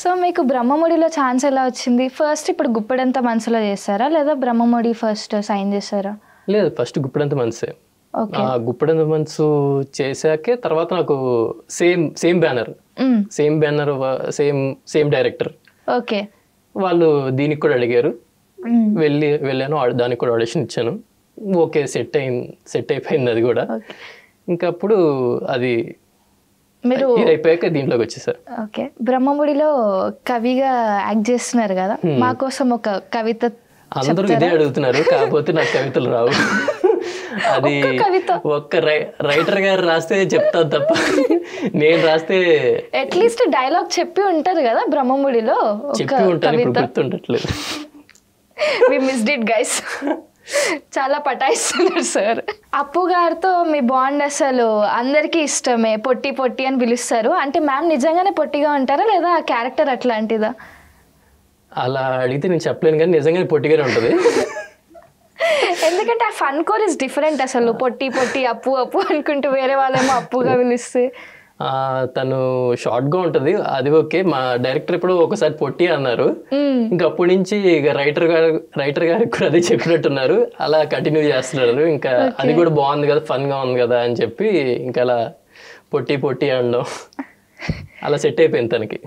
So మీకు బ్రహ్మముడిలో chance ఎలా వచ్చింది? ఫస్ట్ ఇప్పుడు గుప్పెడంత మనసులో చేస్తారా లేదా బ్రహ్మముడి ఫస్ట్ సైన్ చేస్తారా? లేదు, ఫస్ట్ గుప్పెడంత మనసే. ఓకే. గుప్పెడంత మనసు చేశాకే తర్వాత నాకు same banner same director okay. వాళ్ళు దీనికి కూడా అడిగారు. వెళ్ళాను, దానికి కూడా ఆడిషన్ ఇచ్చాను. ఓకే, సెట్ అయిపోయింది అది కూడా. ఇంకా అప్పుడు అది మీరు ఇది అయిపోయాక దీంట్లోకి వచ్చేసారు. ఓకే. బ్రహ్మముడిలో కవిగా యాక్ట్ చేస్తున్నారు కదా, మా కోసం ఒక కవిత అందరూ ఇదే అడుగుతున్నారు, కాకపోతే నాకు కవితలు రావు. అది ఒక్క రైటర్ గారు రాస్తే చెప్తాను తప్ప నేను రాస్తే అట్లీస్ట్ డైలాగ్ చెప్పి ఉంటారు కదా బ్రహ్మముడిలో. చెప్పి ఉంటాను, ఇప్పుడు గుర్తుండట్లేదు. We missed it guys. చాలా పటాయిస్తున్నారు సార్. అప్పు గారితో మీ బాండ్ అసలు అందరికీ ఇష్టమే, పొట్టి పొట్టి అని పిలుస్తారు. అంటే మ్యామ్ నిజంగానే పొట్టిగా ఉంటారా లేదా ఆ క్యారెక్టర్ అట్లాంటిదా? అలా అడిగితే నేను చెప్పలేను, కానీ నిజంగానే పొట్టిగానే ఉంటుంది. ఎందుకంటే ఆ ఫన్ కోర్ ఇస్ డిఫరెంట్. అసలు పొట్టి పొట్టి అప్పు అప్పు అనుకుంటూ వేరే వాళ్ళేమో అప్పుగా పిలిస్తే తను షార్ట్ గా ఉంటది. అది ఓకే. మా డైరెక్టర్ ఇప్పుడు ఒకసారి పొట్టి అన్నారు, ఇంకా అప్పటి నుంచి ఇక రైటర్ గారికి కూడా అదే చెప్పినట్టున్నారు, అలా కంటిన్యూ చేస్తున్నారు. ఇంకా అది కూడా బాగుంది కదా, ఫన్ గా ఉంది కదా అని చెప్పి ఇంకా అలా పొట్టి పొట్టి అనడం అలా సెట్ అయిపోయింది తనకి.